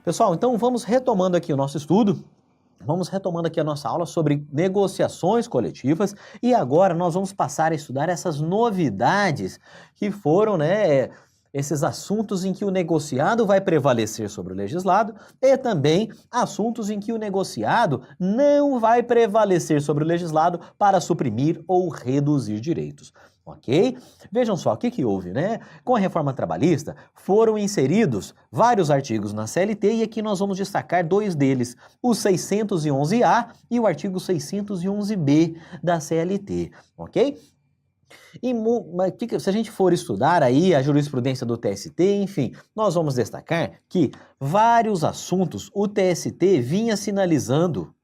Pessoal, então vamos retomando aqui o nosso estudo. Vamos retomando aqui a nossa aula sobre negociações coletivas e agora nós vamos passar a estudar essas novidades que foram, esses assuntos em que o negociado vai prevalecer sobre o legislado e também assuntos em que o negociado não vai prevalecer sobre o legislado para suprimir ou reduzir direitos. Ok? Vejam só, o que houve, né? Com a reforma trabalhista, foram inseridos vários artigos na CLT e aqui nós vamos destacar dois deles, o 611-A e o artigo 611-B da CLT, ok? Se a gente for estudar aí a jurisprudência do TST, enfim, nós vamos destacar que vários assuntos o TST vinha sinalizando,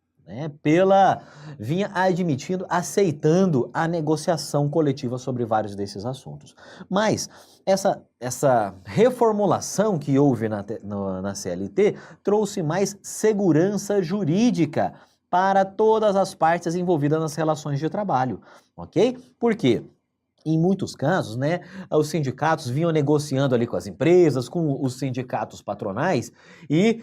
vinha admitindo, aceitando a negociação coletiva sobre vários desses assuntos. Mas essa reformulação que houve na CLT trouxe mais segurança jurídica para todas as partes envolvidas nas relações de trabalho, ok? Por quê? Em muitos casos, os sindicatos vinham negociando ali com as empresas, com os sindicatos patronais e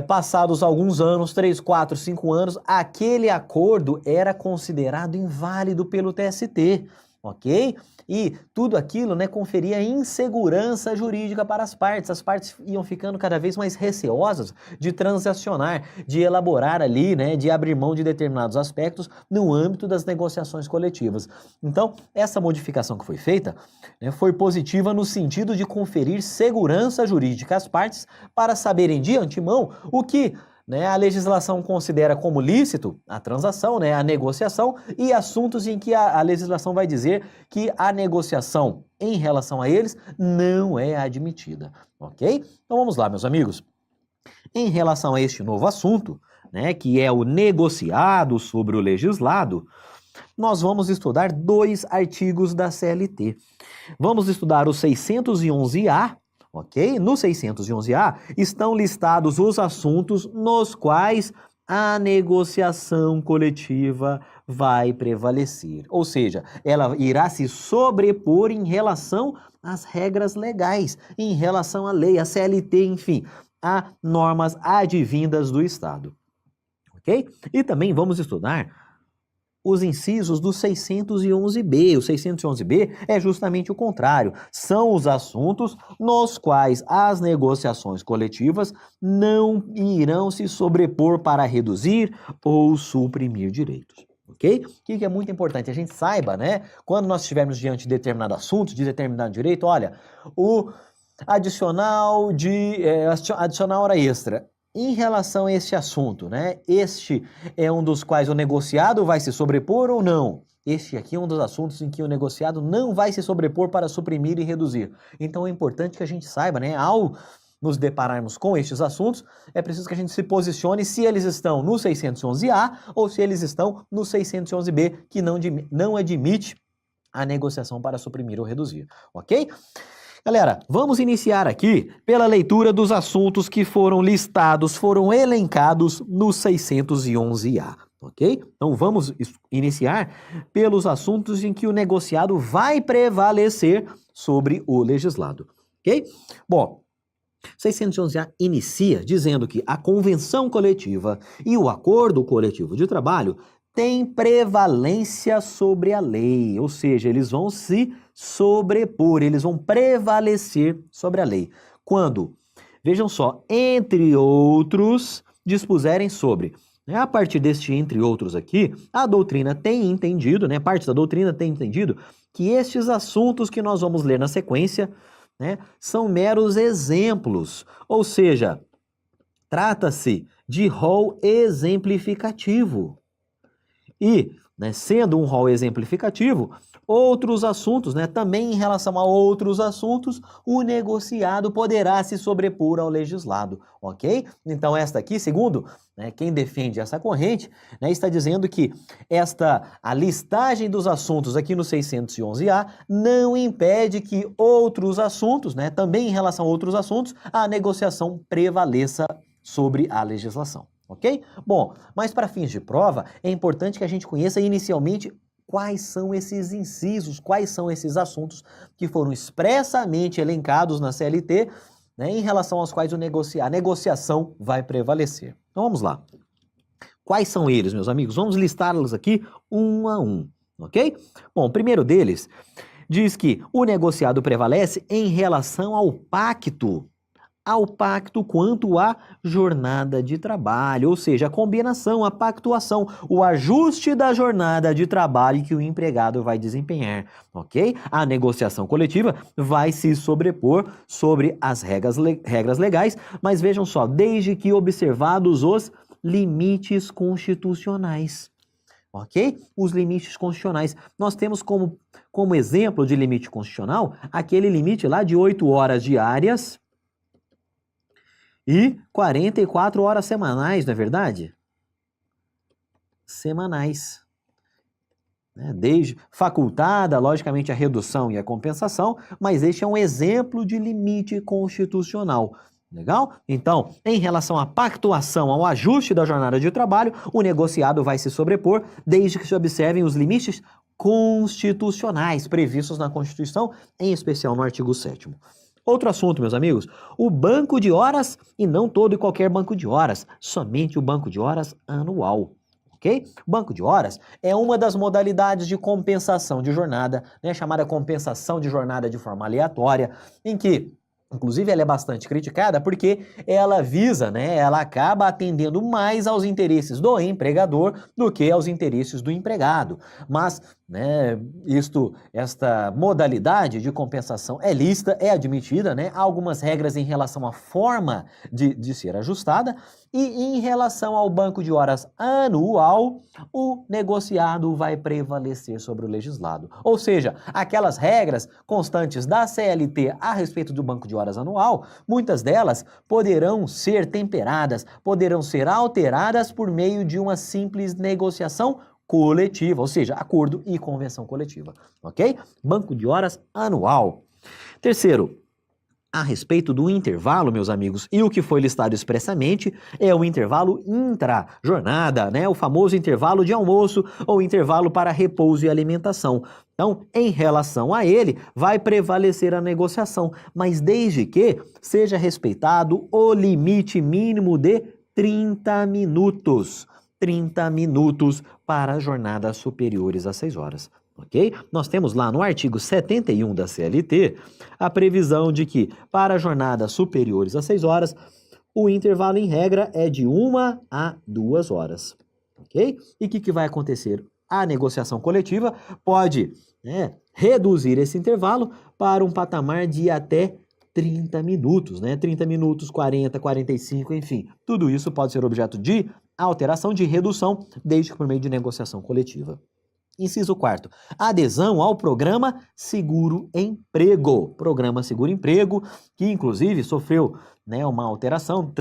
passados alguns anos, 3, 4, 5 anos, aquele acordo era considerado inválido pelo TST, ok? E tudo aquilo, conferia insegurança jurídica para as partes iam ficando cada vez mais receosas de transacionar, de elaborar ali, de abrir mão de determinados aspectos no âmbito das negociações coletivas. Então, essa modificação que foi feita, foi positiva no sentido de conferir segurança jurídica às partes para saberem de antemão o que a legislação considera como lícito a transação, a negociação e assuntos em que a legislação vai dizer que a negociação em relação a eles não é admitida, ok? Então vamos lá, meus amigos. Em relação a este novo assunto, que é o negociado sobre o legislado, nós vamos estudar dois artigos da CLT. Vamos estudar o 611-A, ok? No 611-A estão listados os assuntos nos quais a negociação coletiva vai prevalecer. Ou seja, ela irá se sobrepor em relação às regras legais, em relação à lei, à CLT, enfim, a normas advindas do Estado. Ok? E também vamos estudar os incisos do 611-B. O 611-B é justamente o contrário. São os assuntos nos quais as negociações coletivas não irão se sobrepor para reduzir ou suprimir direitos. Ok? O que é muito importante? A gente saiba, quando nós estivermos diante de determinado assunto, de determinado direito, olha, o adicional hora extra. Em relação a este assunto, este é um dos quais o negociado vai se sobrepor ou não? Este aqui é um dos assuntos em que o negociado não vai se sobrepor para suprimir e reduzir. Então é importante que a gente saiba, ao nos depararmos com estes assuntos, é preciso que a gente se posicione se eles estão no 611-A ou se eles estão no 611-B, que não admite a negociação para suprimir ou reduzir, ok? Galera, vamos iniciar aqui pela leitura dos assuntos que foram listados, foram elencados no 611-A, ok? Então vamos iniciar pelos assuntos em que o negociado vai prevalecer sobre o legislado, ok? Bom, 611-A inicia dizendo que a convenção coletiva e o acordo coletivo de trabalho têm prevalência sobre a lei, ou seja, eles vão se sobrepor, eles vão prevalecer sobre a lei. Quando, vejam só, entre outros, dispuserem sobre. A partir deste entre outros aqui, a doutrina tem entendido, parte da doutrina tem entendido que estes assuntos que nós vamos ler na sequência, são meros exemplos, ou seja, trata-se de rol exemplificativo. E, sendo um rol exemplificativo, outros assuntos, também em relação a outros assuntos, o negociado poderá se sobrepor ao legislado, ok? Então esta aqui, segundo quem defende essa corrente, está dizendo que a listagem dos assuntos aqui no 611-A não impede que outros assuntos, também em relação a outros assuntos, a negociação prevaleça sobre a legislação. Ok? Bom, mas para fins de prova, é importante que a gente conheça inicialmente quais são esses incisos, quais são esses assuntos que foram expressamente elencados na CLT, né, em relação aos quais a negociação vai prevalecer. Então vamos lá. Quais são eles, meus amigos? Vamos listá-los aqui um a um, ok? Bom, o primeiro deles diz que o negociado prevalece em relação ao pacto quanto à jornada de trabalho, ou seja, a combinação, a pactuação, o ajuste da jornada de trabalho que o empregado vai desempenhar, ok? A negociação coletiva vai se sobrepor sobre as regras legais, mas vejam só, desde que observados os limites constitucionais. Ok? Os limites constitucionais. Nós temos como exemplo de limite constitucional aquele limite lá de 8 horas diárias e 44 horas semanais, não é verdade? Semanais. Desde facultada, logicamente, a redução e a compensação, mas este é um exemplo de limite constitucional. Legal? Então, em relação à pactuação, ao ajuste da jornada de trabalho, o negociado vai se sobrepor desde que se observem os limites constitucionais previstos na Constituição, em especial no artigo 7º. Outro assunto, meus amigos, o banco de horas, e não todo e qualquer banco de horas, somente o banco de horas anual. Ok? Banco de horas é uma das modalidades de compensação de jornada, né, chamada compensação de jornada de forma aleatória, em que inclusive, ela é bastante criticada porque ela visa, né, ela acaba atendendo mais aos interesses do empregador do que aos interesses do empregado. Mas, né, esta modalidade de compensação é lícita, é admitida, né? Há algumas regras em relação à forma de ser ajustada. E em relação ao banco de horas anual, o negociado vai prevalecer sobre o legislado. Ou seja, aquelas regras constantes da CLT a respeito do banco de horas anual, muitas delas poderão ser temperadas, poderão ser alteradas por meio de uma simples negociação coletiva, ou seja, acordo e convenção coletiva, ok? Banco de horas anual. Terceiro, a respeito do intervalo, meus amigos, e o que foi listado expressamente é o intervalo intra-jornada, né? O famoso intervalo de almoço ou intervalo para repouso e alimentação. Então, em relação a ele, vai prevalecer a negociação, mas desde que seja respeitado o limite mínimo de 30 minutos. 30 minutos para jornadas superiores a 6 horas. Ok? Nós temos lá no artigo 71 da CLT a previsão de que para jornadas superiores a 6 horas, o intervalo em regra é de 1 a 2 horas. Ok? E o que vai acontecer? A negociação coletiva pode reduzir esse intervalo para um patamar de até 30 minutos, né? 30 minutos, 40, 45, enfim. Tudo isso pode ser objeto de alteração, de redução, desde que por meio de negociação coletiva. Inciso 4º, adesão ao programa Seguro Emprego. Programa Seguro Emprego, que inclusive sofreu, né, uma alteração,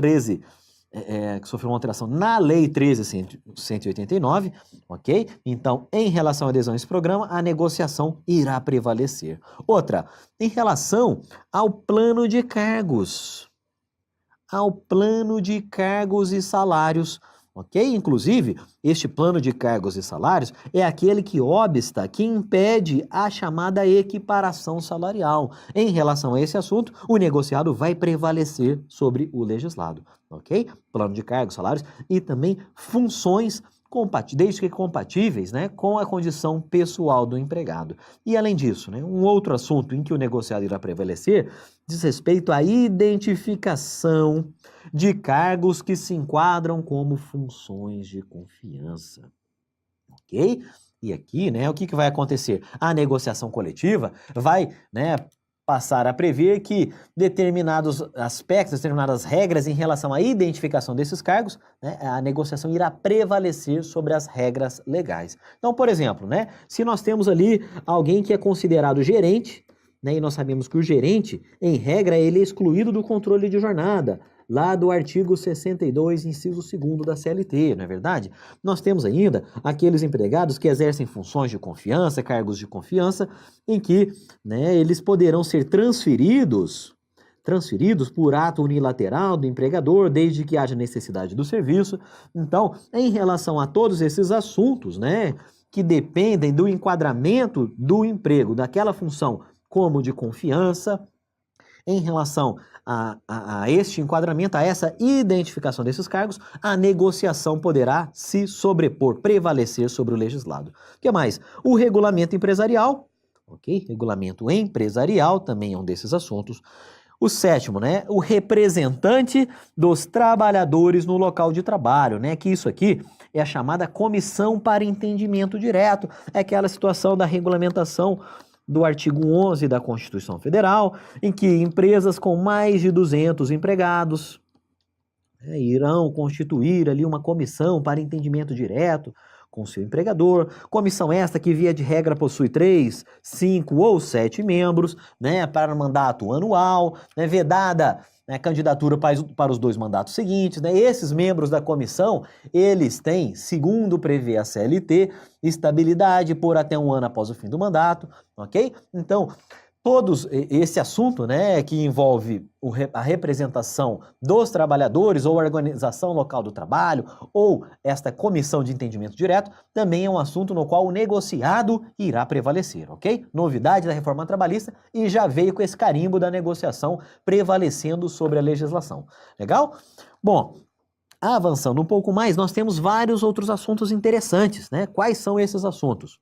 que sofreu uma alteração na Lei 13.189, ok? Então, em relação à adesão a esse programa, a negociação irá prevalecer. Outra, em relação ao plano de cargos. Ao plano de cargos e salários, ok? Inclusive, este plano de cargos e salários é aquele que obsta, que impede a chamada equiparação salarial. Em relação a esse assunto, o negociado vai prevalecer sobre o legislado, ok? Plano de cargos, salários e também funções desde que compatíveis, né, com a condição pessoal do empregado. E além disso, né, um outro assunto em que o negociado irá prevalecer diz respeito à identificação de cargos que se enquadram como funções de confiança. Ok? E aqui, né, o que vai acontecer? A negociação coletiva vai, né, passar a prever que determinados aspectos, determinadas regras em relação à identificação desses cargos, né, a negociação irá prevalecer sobre as regras legais. Então, por exemplo, né, se nós temos ali alguém que é considerado gerente, né, e nós sabemos que o gerente, em regra, ele é excluído do controle de jornada, lá do artigo 62, inciso 2º da CLT, não é verdade? Nós temos ainda aqueles empregados que exercem funções de confiança, cargos de confiança, em que, né, eles poderão ser transferidos por ato unilateral do empregador, desde que haja necessidade do serviço. Então, em relação a todos esses assuntos, né, que dependem do enquadramento do emprego, daquela função como de confiança, em relação a este enquadramento, a essa identificação desses cargos, a negociação poderá se sobrepor, prevalecer sobre o legislado. O que mais? O regulamento empresarial, ok? Regulamento empresarial também é um desses assuntos. O sétimo, né? O representante dos trabalhadores no local de trabalho, né? Que isso aqui é a chamada comissão para entendimento direto, é aquela situação da regulamentação do artigo 11 da Constituição Federal, em que empresas com mais de 200 empregados irão constituir ali uma comissão para entendimento direto com seu empregador, comissão esta que via de regra possui 3, 5 ou 7 membros, né, para mandato anual, né, vedada candidatura para os 2 mandatos seguintes, né? Esses membros da comissão, eles têm, segundo prevê a CLT, estabilidade por até 1 ano após o fim do mandato, ok? Então, todos esse assunto, né, que envolve a representação dos trabalhadores ou a organização local do trabalho ou esta comissão de entendimento direto, também é um assunto no qual o negociado irá prevalecer, ok? Novidade da reforma trabalhista e já veio com esse carimbo da negociação prevalecendo sobre a legislação. Legal? Bom, avançando um pouco mais, nós temos vários outros assuntos interessantes, né? Quais são esses assuntos?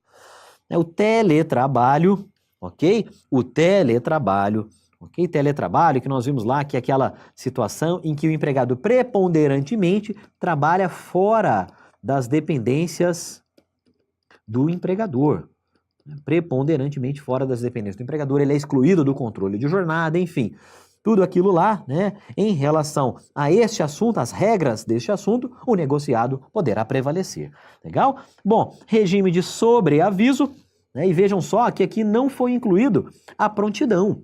O teletrabalho, ok? O teletrabalho, ok? Teletrabalho, que nós vimos lá, que é aquela situação em que o empregado preponderantemente trabalha fora das dependências do empregador. Preponderantemente fora das dependências do empregador, ele é excluído do controle de jornada, enfim. Tudo aquilo lá, né? Em relação a este assunto, as regras deste assunto, o negociado poderá prevalecer. Legal? Bom, regime de sobreaviso. E vejam só que aqui não foi incluído a prontidão,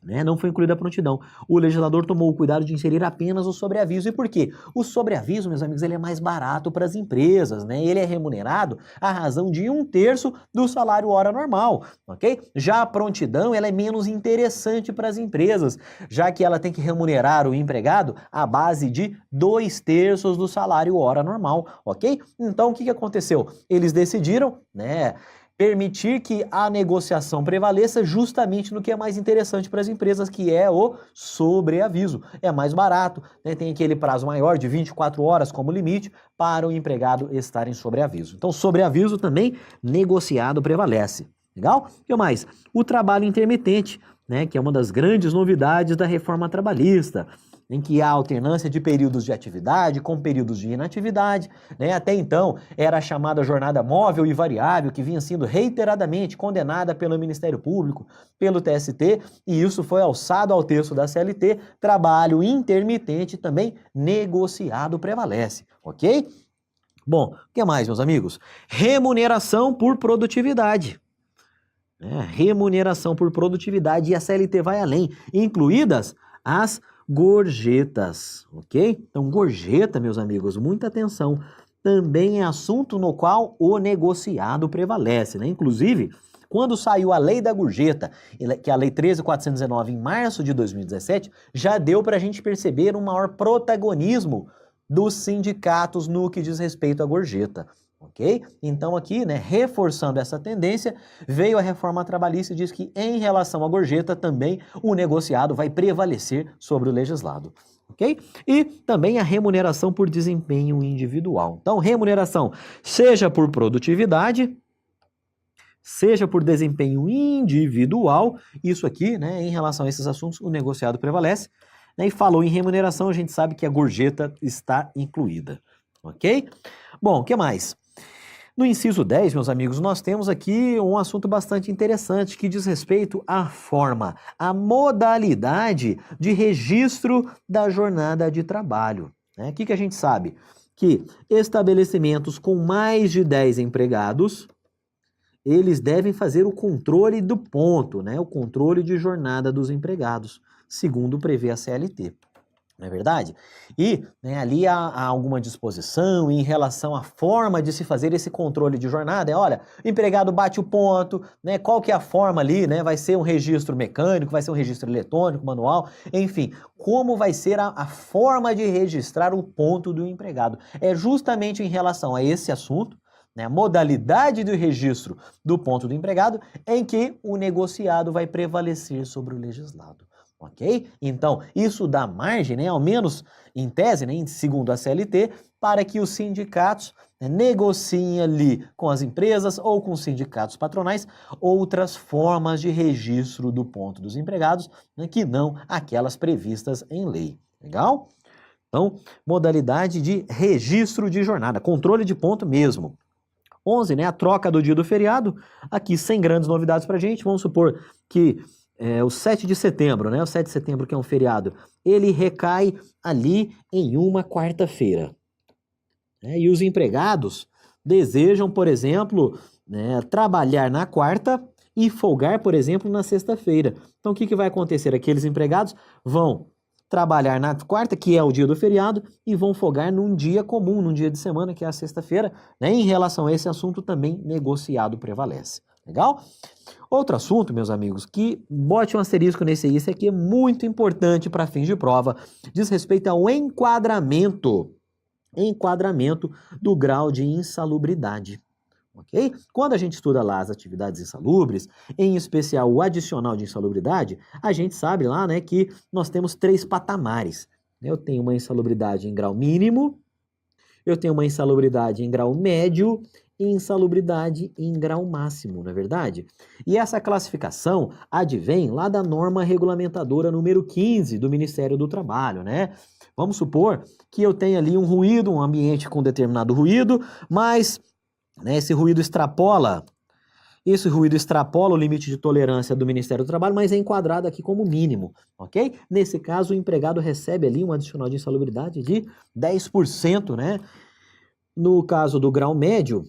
né? Não foi incluída a prontidão. O legislador tomou o cuidado de inserir apenas o sobreaviso. E por quê? O sobreaviso, meus amigos, ele é mais barato para as empresas, né? Ele é remunerado à razão de 1/3 do salário hora normal, ok? Já a prontidão, ela é menos interessante para as empresas, já que ela tem que remunerar o empregado à base de 2/3 do salário hora normal, ok? Então, o que aconteceu? Eles decidiram, né, permitir que a negociação prevaleça justamente no que é mais interessante para as empresas, que é o sobreaviso. É mais barato, né? Tem aquele prazo maior de 24 horas como limite para o empregado estar em sobreaviso. Então, sobreaviso também negociado prevalece. Legal? O que mais? O trabalho intermitente, né? Que é uma das grandes novidades da reforma trabalhista, em que há alternância de períodos de atividade com períodos de inatividade, né? Até então era a chamada jornada móvel e variável, que vinha sendo reiteradamente condenada pelo Ministério Público, pelo TST, e isso foi alçado ao texto da CLT. Trabalho intermitente também negociado prevalece, ok? Bom, o que mais, meus amigos? Remuneração por produtividade. Remuneração por produtividade, e a CLT vai além, incluídas as gorjetas, ok? Então, gorjeta, meus amigos, muita atenção, também é assunto no qual o negociado prevalece, né? Inclusive, quando saiu a lei da gorjeta, que é a lei 13.419, em março de 2017, já deu para a gente perceber um maior protagonismo dos sindicatos no que diz respeito à gorjeta. Ok? Então aqui, né, reforçando essa tendência, veio a reforma trabalhista e diz que em relação à gorjeta também o negociado vai prevalecer sobre o legislado. Ok? E também a remuneração por desempenho individual. Então, remuneração seja por produtividade, seja por desempenho individual, isso aqui, né, em relação a esses assuntos, o negociado prevalece. Né, e falou em remuneração, a gente sabe que a gorjeta está incluída. Ok? Bom, o que mais? No inciso 10, meus amigos, nós temos aqui um assunto bastante interessante que diz respeito à forma, à modalidade de registro da jornada de trabalho. O que a gente sabe? Que estabelecimentos com mais de 10 empregados, eles devem fazer o controle do ponto, né? O controle de jornada dos empregados, segundo prevê a CLT. Não é verdade? E ali há alguma disposição em relação à forma de se fazer esse controle de jornada. Olha, o empregado bate o ponto, né? Qual que é a forma ali, né? Vai ser um registro mecânico, vai ser um registro eletrônico, manual, enfim. Como vai ser a forma de registrar o ponto do empregado? É justamente em relação a esse assunto, né, a modalidade do registro do ponto do empregado, em que o negociado vai prevalecer sobre o legislado. ok? Então, isso dá margem, né, ao menos em tese, né, segundo a CLT, para que os sindicatos, né, negociem ali com as empresas ou com os sindicatos patronais outras formas de registro do ponto dos empregados, né, que não aquelas previstas em lei. Legal? Então, modalidade de registro de jornada, controle de ponto mesmo. 11, né, a troca do dia do feriado, aqui sem grandes novidades pra gente, vamos supor que o 7 de setembro, né, o 7 de setembro que é um feriado, ele recai ali em uma quarta-feira. E os empregados desejam, por exemplo, né, trabalhar na quarta e folgar, por exemplo, na sexta-feira. Então, o que vai acontecer? Aqueles empregados vão trabalhar na quarta, que é o dia do feriado, e vão folgar num dia comum, num dia de semana, que é a sexta-feira. Né? Em relação a esse assunto, também negociado prevalece. Legal? Outro assunto, meus amigos, que bote um asterisco nesse aí, esse aqui é muito importante para fins de prova, diz respeito ao enquadramento do grau de insalubridade. Ok? Quando a gente estuda lá as atividades insalubres, em especial o adicional de insalubridade, a gente sabe lá, né, que nós temos 3 patamares. Eu tenho uma insalubridade em grau mínimo, eu tenho uma insalubridade em grau médio e insalubridade em grau máximo, não é verdade? E essa classificação advém lá da norma regulamentadora número 15 do Ministério do Trabalho, né? Vamos supor que eu tenha ali um ruído, um ambiente com determinado ruído, mas né, esse ruído extrapola o limite de tolerância do Ministério do Trabalho, mas é enquadrado aqui como mínimo, ok? Nesse caso, o empregado recebe ali um adicional de insalubridade de 10%, né? No caso do grau médio,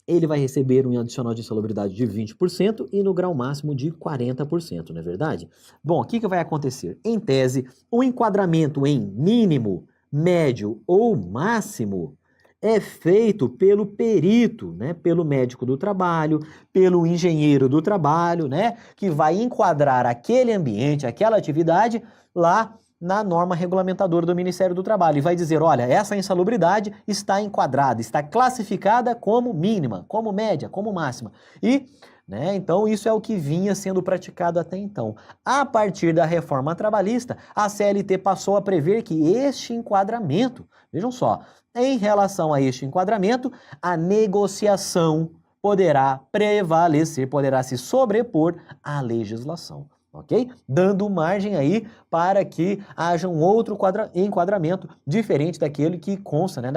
ele vai receber um adicional de insalubridade de 20% e no grau máximo de 40%, não é verdade? Bom, o que vai acontecer? Em tese, o enquadramento em mínimo, médio ou máximo é feito pelo perito, né, pelo médico do trabalho, pelo engenheiro do trabalho, né, que vai enquadrar aquele ambiente, aquela atividade lá na norma regulamentadora do Ministério do Trabalho e vai dizer, olha, essa insalubridade está enquadrada, está classificada como mínima, como média, como máxima. E, né, então isso é o que vinha sendo praticado até então. A partir da reforma trabalhista, a CLT passou a prever que este enquadramento, vejam só, em relação a este enquadramento, a negociação poderá prevalecer, poderá se sobrepor à legislação. Ok? Dando margem aí para que haja um outro enquadramento diferente daquele que consta, né,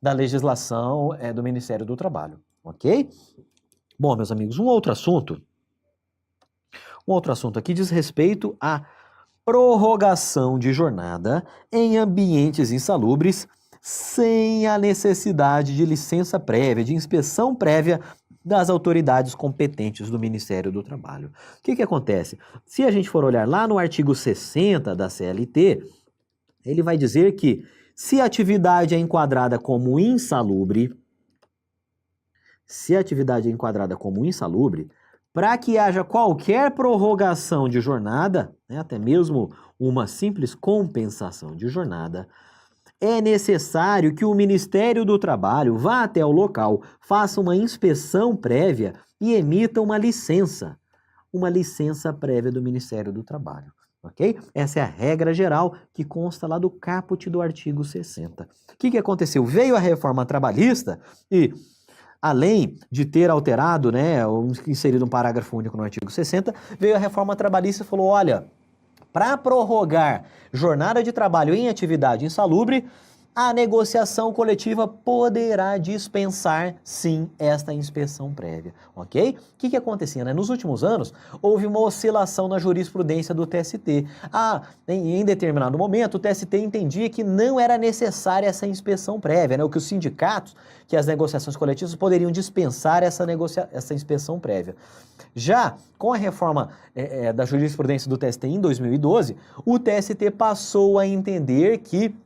da legislação do Ministério do Trabalho. Ok? Bom, meus amigos, um outro assunto aqui diz respeito à prorrogação de jornada em ambientes insalubres sem a necessidade de licença prévia, de inspeção prévia das autoridades competentes do Ministério do Trabalho. O que acontece? Se a gente for olhar lá no artigo 60 da CLT, ele vai dizer que se a atividade é enquadrada como insalubre, para que haja qualquer prorrogação de jornada, né, até mesmo uma simples compensação de jornada, é necessário que o Ministério do Trabalho vá até o local, faça uma inspeção prévia e emita uma licença prévia do Ministério do Trabalho, ok? Essa é a regra geral que consta lá do caput do artigo 60. O que aconteceu? Veio a reforma trabalhista e, além de ter alterado, né, inserido um parágrafo único no artigo 60, veio a reforma trabalhista e falou, olha, para prorrogar jornada de trabalho em atividade insalubre, a negociação coletiva poderá dispensar, sim, esta inspeção prévia, ok? O que acontecia, né? Nos últimos anos, houve uma oscilação na jurisprudência do TST. Em determinado momento, o TST entendia que não era necessária essa inspeção prévia, né? O que os sindicatos, que as negociações coletivas poderiam dispensar essa inspeção prévia. Já com a reforma da jurisprudência do TST em 2012, o TST passou a entender que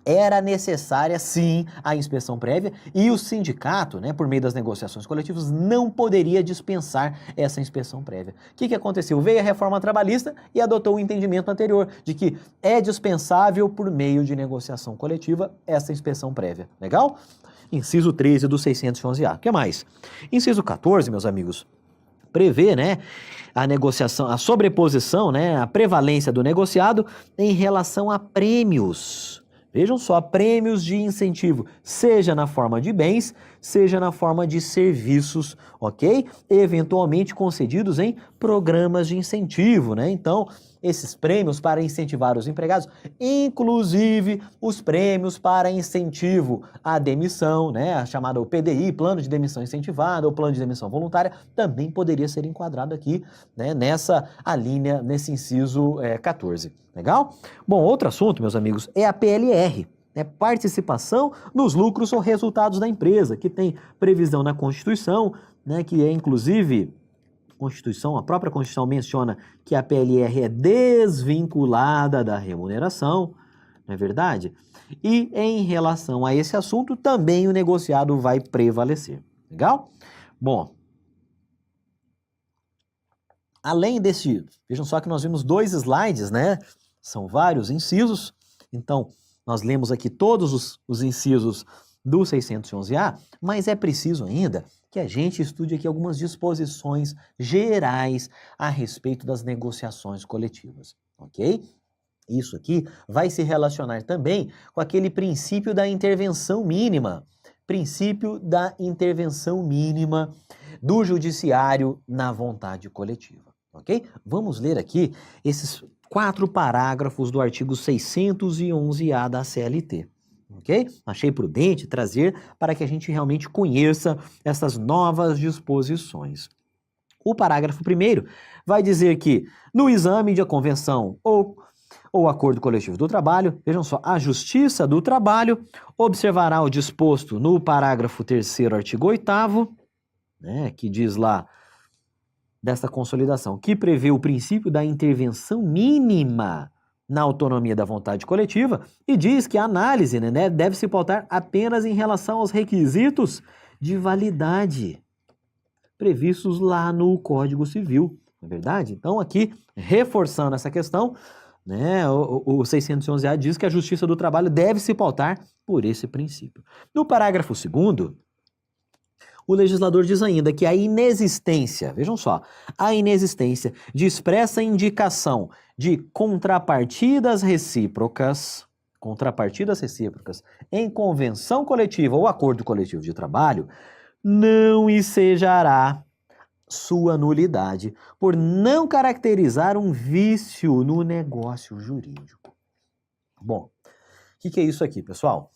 era necessária, sim, a inspeção prévia e o sindicato, né, por meio das negociações coletivas, não poderia dispensar essa inspeção prévia. O que aconteceu? Veio a reforma trabalhista e adotou o entendimento anterior de que é dispensável por meio de negociação coletiva essa inspeção prévia. Legal? Inciso 13 do 611-A. O que mais? Inciso 14, meus amigos. prevê, né, a negociação, a sobreposição, né, a prevalência do negociado em relação a prêmios. Vejam só, prêmios de incentivo, seja na forma de bens, seja na forma de serviços, ok? Eventualmente concedidos em programas de incentivo, né? Então, esses prêmios para incentivar os empregados, inclusive os prêmios para incentivo à demissão, né? A chamada PDI, Plano de Demissão Incentivada, ou Plano de Demissão Voluntária, também poderia ser enquadrado aqui, né? Nessa alínea, nesse inciso 14. Legal? Bom, outro assunto, meus amigos, é a PLR, né? Participação nos lucros ou resultados da empresa, que tem previsão na Constituição, né? Que é inclusive a própria Constituição menciona que a PLR é desvinculada da remuneração, não é verdade? E em relação a esse assunto, também o negociado vai prevalecer. Legal? Bom, além desse, vejam só que nós vimos 2 slides, né? São vários incisos, então nós lemos aqui todos os incisos do 611A, mas é preciso ainda que a gente estude aqui algumas disposições gerais a respeito das negociações coletivas, ok? Isso aqui vai se relacionar também com aquele princípio da intervenção mínima, do judiciário na vontade coletiva, ok? Vamos ler aqui esses 4 parágrafos do artigo 611A da CLT. Ok? Achei prudente trazer para que a gente realmente conheça essas novas disposições. O parágrafo 1º vai dizer que no exame de convenção ou acordo coletivo do trabalho, vejam só, a Justiça do Trabalho observará o disposto no parágrafo 3º, artigo 8º, né, que diz lá desta consolidação, que prevê o princípio da intervenção mínima na autonomia da vontade coletiva e diz que a análise, né, deve se pautar apenas em relação aos requisitos de validade previstos lá no Código Civil, não é verdade? Então aqui, reforçando essa questão, né, o 611A diz que a Justiça do Trabalho deve se pautar por esse princípio. No parágrafo 2º, o legislador diz ainda que a inexistência, vejam só, a inexistência de expressa indicação de contrapartidas recíprocas em convenção coletiva ou acordo coletivo de trabalho não ensejará sua nulidade por não caracterizar um vício no negócio jurídico. Bom, o que é isso aqui, pessoal?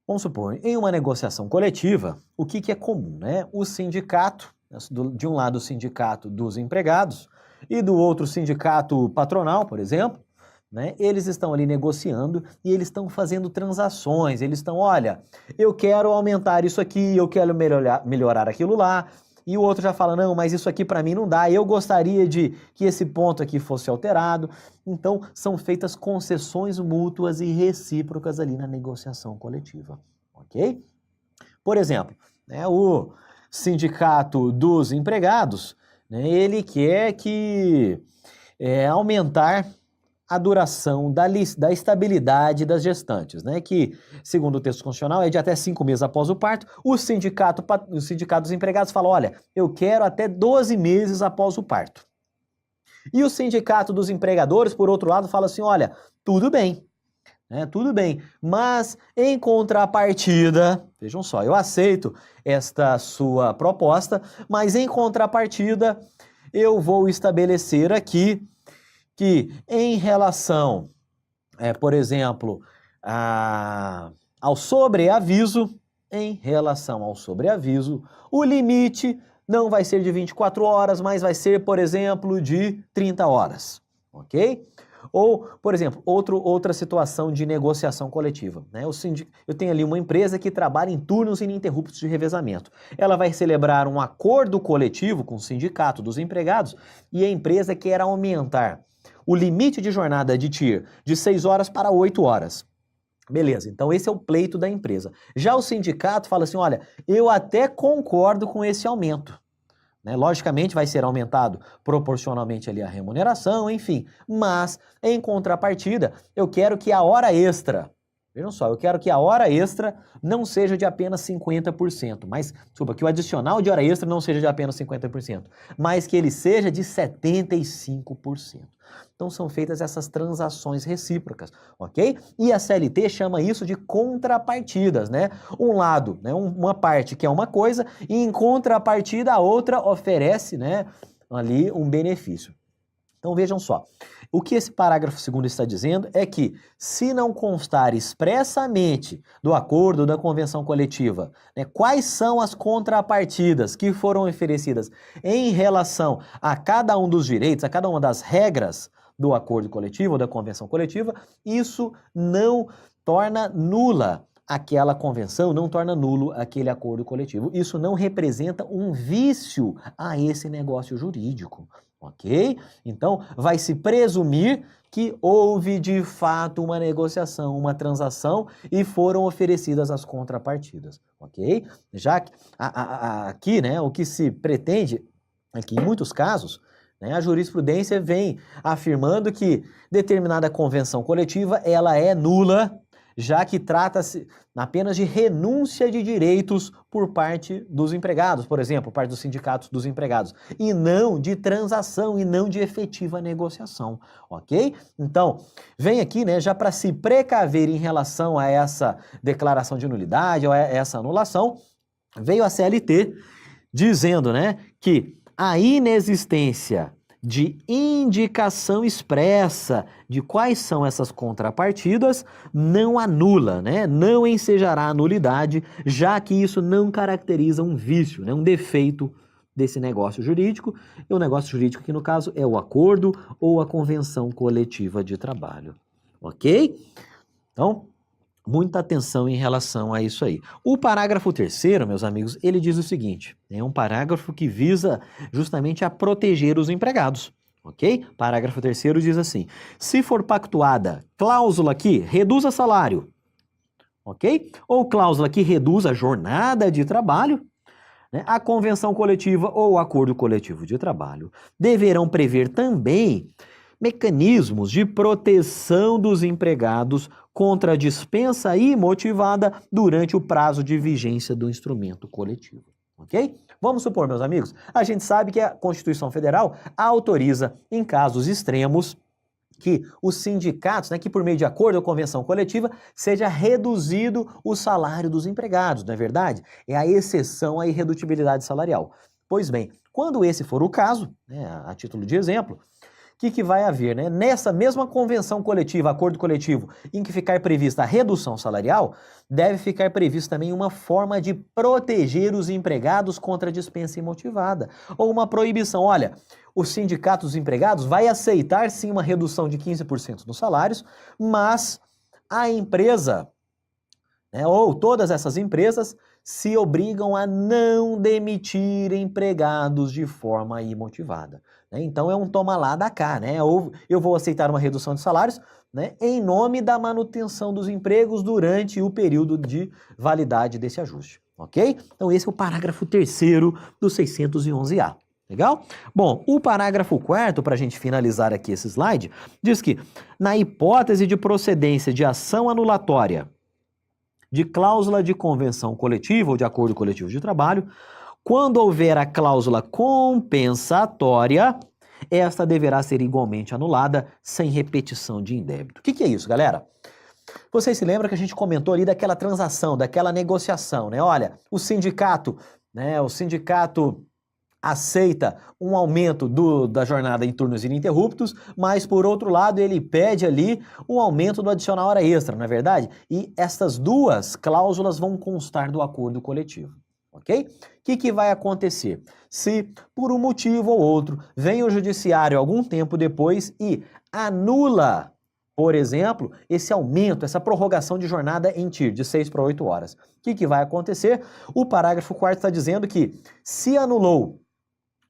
Vamos supor, em uma negociação coletiva, o que é comum, né? O sindicato, de um lado o sindicato dos empregados e do outro o sindicato patronal, por exemplo, né? Eles estão ali negociando e eles estão fazendo transações, eles estão, olha, eu quero aumentar isso aqui, eu quero melhorar aquilo lá, e o outro já fala, não, mas isso aqui para mim não dá, eu gostaria de que esse ponto aqui fosse alterado. Então, são feitas concessões mútuas e recíprocas ali na negociação coletiva, ok? Por exemplo, né, o sindicato dos empregados, né, ele quer aumentar a duração da estabilidade das gestantes, né? Que, segundo o texto constitucional, é de até 5 meses após o parto. O sindicato dos empregados fala, olha, eu quero até 12 meses após o parto. E o sindicato dos empregadores, por outro lado, fala assim, olha, tudo bem, né? Tudo bem, mas em contrapartida, vejam só, eu aceito esta sua proposta, mas em contrapartida eu vou estabelecer aqui que em relação, por exemplo, ao sobreaviso, o limite não vai ser de 24 horas, mas vai ser, por exemplo, de 30 horas, ok? Ou, por exemplo, outra situação de negociação coletiva, né? Eu tenho ali uma empresa que trabalha em turnos ininterruptos de revezamento. Ela vai celebrar um acordo coletivo com o sindicato dos empregados e a empresa quer aumentar o limite de jornada de TIR de 6 horas para 8 horas. Beleza, então esse é o pleito da empresa. Já o sindicato fala assim, olha, eu até concordo com esse aumento. Né? Logicamente vai ser aumentado proporcionalmente ali a remuneração, enfim. Mas, em contrapartida, eu quero que a hora extra Vejam só, eu quero que a hora extra não seja de apenas 50%, mas, desculpa, que o adicional de hora extra não seja de apenas 50%, mas que ele seja de 75%. Então são feitas essas transações recíprocas, ok? E a CLT chama isso de contrapartidas, né? Um lado, né, uma parte quer uma coisa e em contrapartida a outra oferece, né, ali um benefício. Então vejam só, o que esse parágrafo 2º está dizendo é que, se não constar expressamente do acordo ou da convenção coletiva, né, quais são as contrapartidas que foram oferecidas em relação a cada um dos direitos, a cada uma das regras do acordo coletivo ou da convenção coletiva, isso não torna nula aquela convenção, não torna nulo aquele acordo coletivo. Isso não representa um vício a esse negócio jurídico. Ok? Então, vai se presumir que houve de fato uma negociação, uma transação e foram oferecidas as contrapartidas, ok? Já que aqui, né, o que se pretende é que em muitos casos, né, a jurisprudência vem afirmando que determinada convenção coletiva ela é nula, já que trata-se apenas de renúncia de direitos por parte dos empregados, por exemplo, por parte dos sindicatos dos empregados, e não de transação, e não de efetiva negociação, ok? Então, vem aqui, né, já para se precaver em relação a essa declaração de nulidade ou a essa anulação, veio a CLT dizendo, né, que a inexistência de indicação expressa de quais são essas contrapartidas não anula, né? Não ensejará a nulidade, já que isso não caracteriza um vício, né? Um defeito desse negócio jurídico. E o negócio jurídico aqui no caso é o acordo ou a convenção coletiva de trabalho, ok? Então, muita atenção em relação a isso aí. O parágrafo 3º, meus amigos, ele diz o seguinte, é um parágrafo que visa justamente a proteger os empregados, ok? Parágrafo 3º diz assim, se for pactuada cláusula que reduza salário, ok? Ou cláusula que reduza a jornada de trabalho, né? A convenção coletiva ou o acordo coletivo de trabalho deverão prever também mecanismos de proteção dos empregados contra a dispensa imotivada durante o prazo de vigência do instrumento coletivo, ok? Vamos supor, meus amigos, a gente sabe que a Constituição Federal autoriza, em casos extremos, que os sindicatos, né, que por meio de acordo ou convenção coletiva, seja reduzido o salário dos empregados, não é verdade? É a exceção à irredutibilidade salarial. Pois bem, quando esse for o caso, né, a título de exemplo, o que vai haver, né? Nessa mesma convenção coletiva, acordo coletivo, em que ficar prevista a redução salarial, deve ficar prevista também uma forma de proteger os empregados contra a dispensa imotivada, ou uma proibição. Olha, o sindicato dos empregados vai aceitar sim uma redução de 15% nos salários, mas a empresa, né, ou todas essas empresas, se obrigam a não demitir empregados de forma imotivada, né? Então é um toma lá da cá, né? Ou eu vou aceitar uma redução de salários, né, em nome da manutenção dos empregos durante o período de validade desse ajuste, ok? Então esse é o parágrafo 3º do 611-A. Legal? Bom, o parágrafo 4º, para a gente finalizar aqui esse slide, diz que, na hipótese de procedência de ação anulatória de cláusula de convenção coletiva ou de acordo coletivo de trabalho, quando houver a cláusula compensatória, esta deverá ser igualmente anulada sem repetição de indébito. O que é isso, galera? Vocês se lembram que a gente comentou ali daquela transação, daquela negociação, né? Olha, o sindicato aceita um aumento da jornada em turnos ininterruptos, mas por outro lado ele pede ali um aumento do adicional hora extra, não é verdade? E essas duas cláusulas vão constar do acordo coletivo, ok? O que vai acontecer? Se por um motivo ou outro vem o judiciário algum tempo depois e anula, por exemplo, esse aumento, essa prorrogação de jornada em TIR, de 6 para 8 horas. O que vai acontecer? O parágrafo 4º está dizendo que se anulou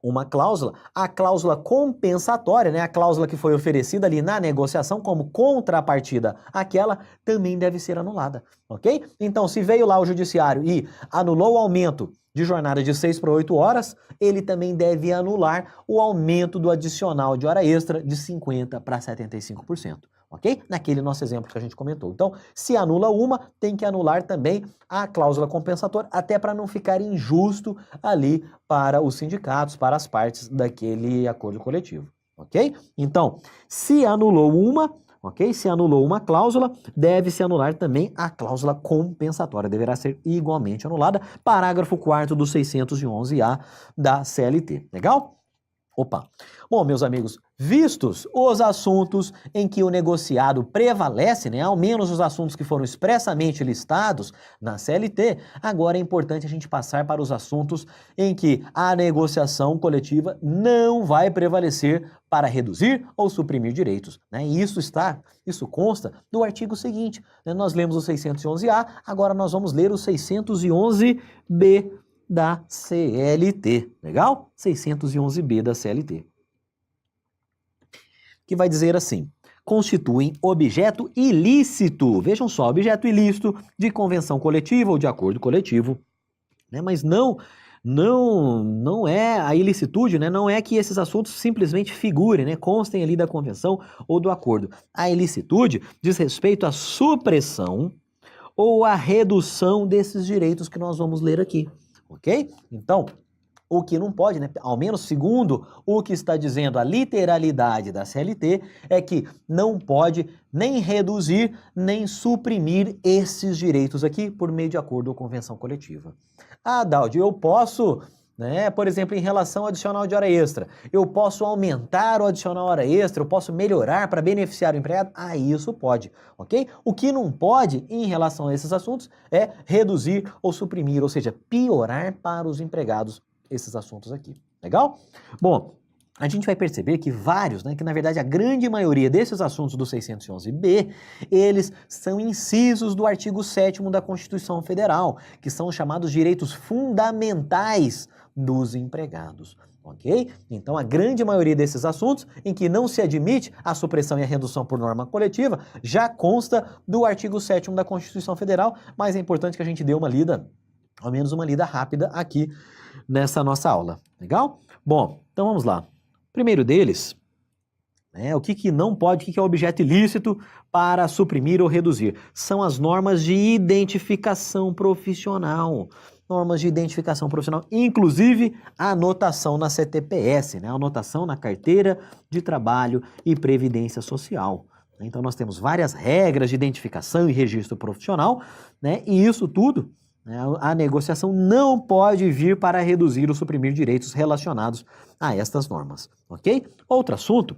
uma cláusula, a cláusula compensatória, né, a cláusula que foi oferecida ali na negociação como contrapartida àquela, também deve ser anulada, ok? Então, se veio lá o judiciário e anulou o aumento de jornada de 6 para 8 horas, ele também deve anular o aumento do adicional de hora extra de 50% para 75%, ok? Naquele nosso exemplo que a gente comentou. Então, se anula uma, tem que anular também a cláusula compensatória, até para não ficar injusto ali para os sindicatos, para as partes daquele acordo coletivo, ok? Então, se anulou uma, ok? Se anulou uma cláusula, deve-se anular também a cláusula compensatória, deverá ser igualmente anulada. Parágrafo 4º do 611-A da CLT, legal? Opa! Bom, meus amigos, vistos os assuntos em que o negociado prevalece, né, ao menos os assuntos que foram expressamente listados na CLT, agora é importante a gente passar para os assuntos em que a negociação coletiva não vai prevalecer para reduzir ou suprimir direitos, né? E isso consta do artigo seguinte, né? Nós lemos o 611-A, agora nós vamos ler o 611-B da CLT, legal? 611-B da CLT. Que vai dizer assim: constituem objeto ilícito. Vejam só, objeto ilícito de convenção coletiva ou de acordo coletivo, né? Mas não é a ilicitude, né? Não é que esses assuntos simplesmente figurem, né? Constem ali da convenção ou do acordo. A ilicitude diz respeito à supressão ou à redução desses direitos que nós vamos ler aqui. Ok? Então, o que não pode, né, ao menos segundo o que está dizendo a literalidade da CLT, é que não pode nem reduzir, nem suprimir esses direitos aqui por meio de acordo ou convenção coletiva. Ah, Daldi, eu posso, né, por exemplo, em relação ao adicional de hora extra, eu posso aumentar o adicional hora extra, eu posso melhorar para beneficiar o empregado? Ah, isso pode, ok? O que não pode em relação a esses assuntos é reduzir ou suprimir, ou seja, piorar para os empregados esses assuntos aqui, legal? Bom, a gente vai perceber que vários, né, que na verdade a grande maioria desses assuntos do 611-B, eles são incisos do artigo 7º da Constituição Federal, que são chamados direitos fundamentais dos empregados, ok? Então a grande maioria desses assuntos em que não se admite a supressão e a redução por norma coletiva já consta do artigo 7º da Constituição Federal, mas é importante que a gente dê uma lida, ao menos uma lida rápida aqui nessa nossa aula, legal? Bom, então vamos lá. Primeiro deles, né, o que não pode, o que é objeto ilícito para suprimir ou reduzir? São as normas de identificação profissional. Normas de identificação profissional, inclusive a anotação na CTPS, né, a anotação na Carteira de Trabalho e Previdência Social. Então nós temos várias regras de identificação e registro profissional, né, e isso tudo, a negociação não pode vir para reduzir ou suprimir direitos relacionados a estas normas, ok? Outro assunto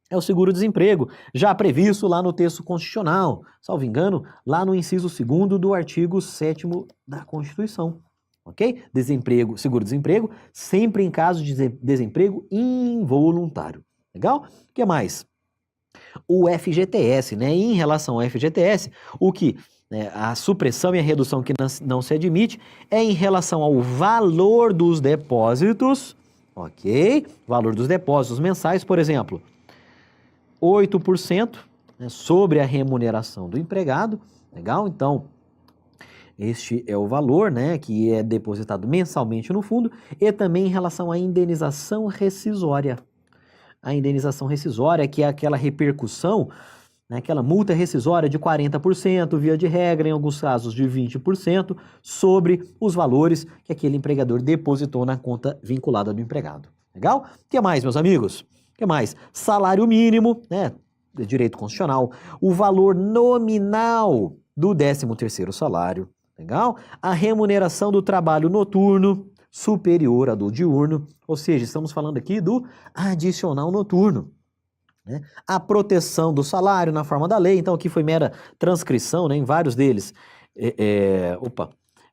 é o seguro-desemprego, já previsto lá no texto constitucional, salvo engano, lá no inciso 2º do artigo 7º da Constituição, ok? Desemprego, seguro-desemprego, sempre em caso de desemprego involuntário, legal? O que mais? O FGTS, né? Em relação ao FGTS, o que a supressão e a redução que não se admite é em relação ao valor dos depósitos, ok? Valor dos depósitos mensais, por exemplo, 8%, né, sobre a remuneração do empregado, legal? Então, este é o valor, né, que é depositado mensalmente no fundo, e também em relação à indenização rescisória. A indenização rescisória, que é aquela repercussão, né, aquela multa rescisória de 40%, via de regra, em alguns casos de 20%, sobre os valores que aquele empregador depositou na conta vinculada do empregado. Legal? O que mais, meus amigos? O que mais? Salário mínimo, né, direito constitucional, o valor nominal do 13º salário, legal? A remuneração do trabalho noturno superior à do diurno, ou seja, estamos falando aqui do adicional noturno. Né? A proteção do salário na forma da lei, então aqui foi mera transcrição, né? Em vários deles,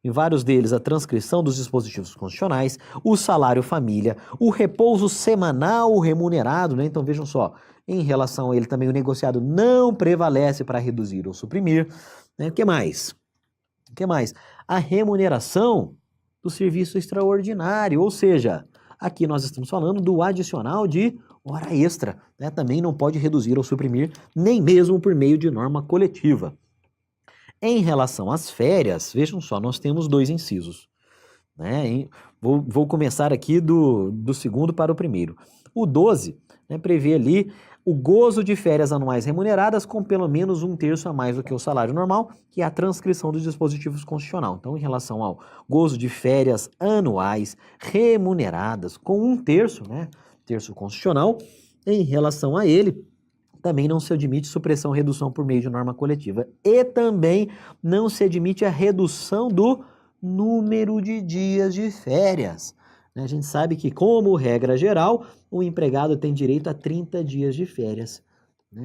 em vários deles a transcrição dos dispositivos constitucionais, o salário família, o repouso semanal remunerado, né? Então vejam só, em relação a ele também o negociado não prevalece para reduzir ou suprimir, né? O que mais? O que mais? A remuneração do serviço extraordinário, ou seja, aqui nós estamos falando do adicional de hora extra, né? Também não pode reduzir ou suprimir, nem mesmo por meio de norma coletiva. Em relação às férias, vejam só, nós temos 2 incisos. Né? Vou começar aqui do segundo para o primeiro. O 12, né, prevê ali o gozo de férias anuais remuneradas com pelo menos 1/3 a mais do que o salário normal, que é a transcrição dos dispositivos constitucional. Então, em relação ao gozo de férias anuais remuneradas com 1/3, né, terço constitucional, em relação a ele, também não se admite supressão ou redução por meio de norma coletiva. E também não se admite a redução do número de dias de férias. A gente sabe que, como regra geral, o empregado tem direito a 30 dias de férias.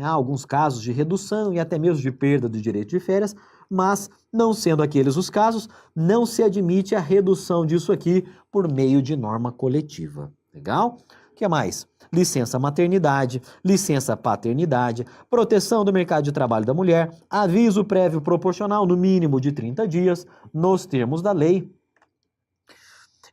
Há alguns casos de redução e até mesmo de perda do direito de férias, mas, não sendo aqueles os casos, não se admite a redução disso aqui por meio de norma coletiva. Legal? O que mais? Licença maternidade, licença paternidade, proteção do mercado de trabalho da mulher, aviso prévio proporcional no mínimo de 30 dias, nos termos da lei.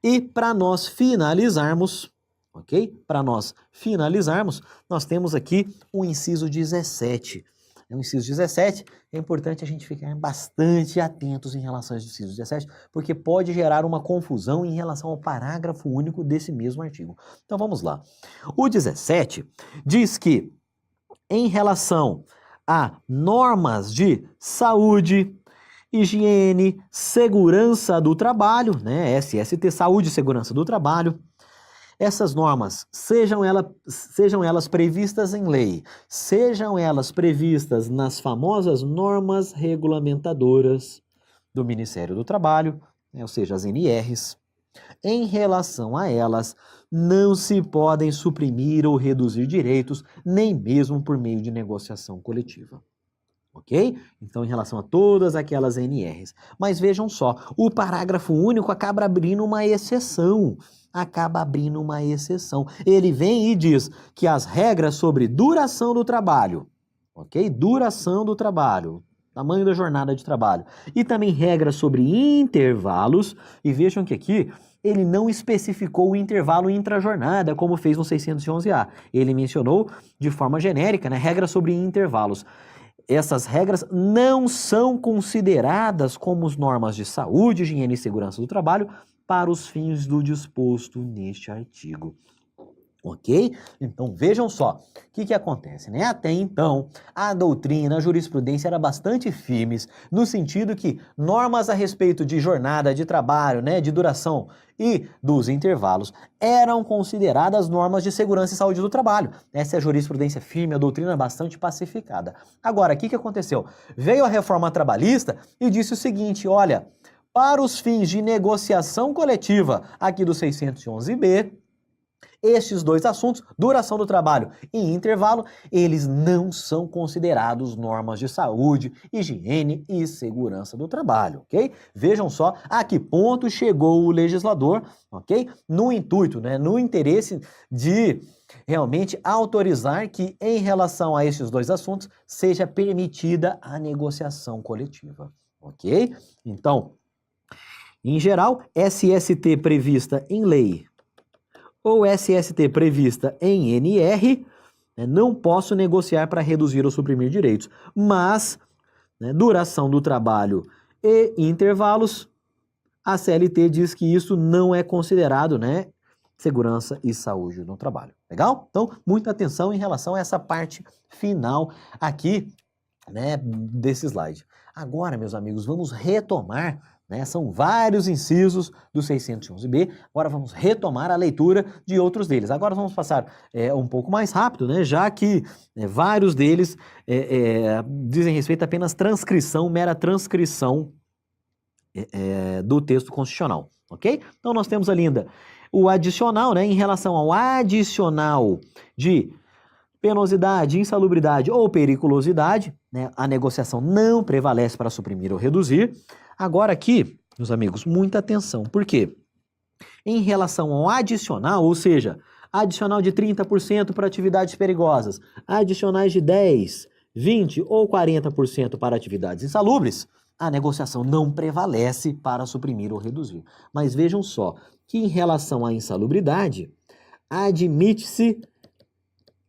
E para nós finalizarmos, ok? Para nós finalizarmos, nós temos aqui o inciso 17. O inciso 17, é importante a gente ficar bastante atentos em relação ao inciso 17, porque pode gerar uma confusão em relação ao parágrafo único desse mesmo artigo. Então vamos lá. O 17 diz que, em relação a normas de saúde, higiene, segurança do trabalho, né, SST, saúde e segurança do trabalho, essas normas, sejam elas previstas em lei, sejam elas previstas nas famosas normas regulamentadoras do Ministério do Trabalho, né, ou seja, as NRs, em relação a elas, não se podem suprimir ou reduzir direitos, nem mesmo por meio de negociação coletiva. Ok? Então, em relação a todas aquelas NRs. Mas vejam só, o parágrafo único acaba abrindo uma exceção. Ele vem e diz que as regras sobre duração do trabalho, ok? Duração do trabalho, tamanho da jornada de trabalho, e também regras sobre intervalos, e vejam que aqui ele não especificou o intervalo intrajornada, como fez no 611-A. Ele mencionou de forma genérica, né, regras sobre intervalos. Essas regras não são consideradas como normas de saúde, higiene e segurança do trabalho para os fins do disposto neste artigo. Ok? Então vejam só, o que acontece, né? Até então, a doutrina, a jurisprudência era bastante firmes, no sentido que normas a respeito de jornada de trabalho, né, de duração e dos intervalos eram consideradas normas de segurança e saúde do trabalho. Essa é a jurisprudência firme, a doutrina bastante pacificada. Agora, o que aconteceu? Veio a reforma trabalhista e disse o seguinte, olha, para os fins de negociação coletiva aqui do 611-B, estes dois assuntos, duração do trabalho e intervalo, eles não são considerados normas de saúde, higiene e segurança do trabalho, ok? Vejam só a que ponto chegou o legislador, ok? No intuito, né, no interesse de realmente autorizar que, em relação a estes dois assuntos, seja permitida a negociação coletiva, ok? Então, em geral, SST prevista em lei ou SST prevista em NR, né, não posso negociar para reduzir ou suprimir direitos, mas, né, duração do trabalho e intervalos, a CLT diz que isso não é considerado, né, segurança e saúde no trabalho. Legal? Então, muita atenção em relação a essa parte final aqui, né, desse slide. Agora, meus amigos, vamos retomar, né, são vários incisos do 611-B, agora vamos retomar a leitura de outros deles. Agora vamos passar um pouco mais rápido, né, já que vários deles dizem respeito a apenas transcrição, mera transcrição do texto constitucional, ok? Então nós temos ali ainda o adicional, né, em relação ao adicional de penosidade, insalubridade ou periculosidade, né, a negociação não prevalece para suprimir ou reduzir. Agora aqui, meus amigos, muita atenção, por quê? Em relação ao adicional, ou seja, adicional de 30% para atividades perigosas, adicionais de 10%, 20% ou 40% para atividades insalubres, a negociação não prevalece para suprimir ou reduzir. Mas vejam só, que em relação à insalubridade, admite-se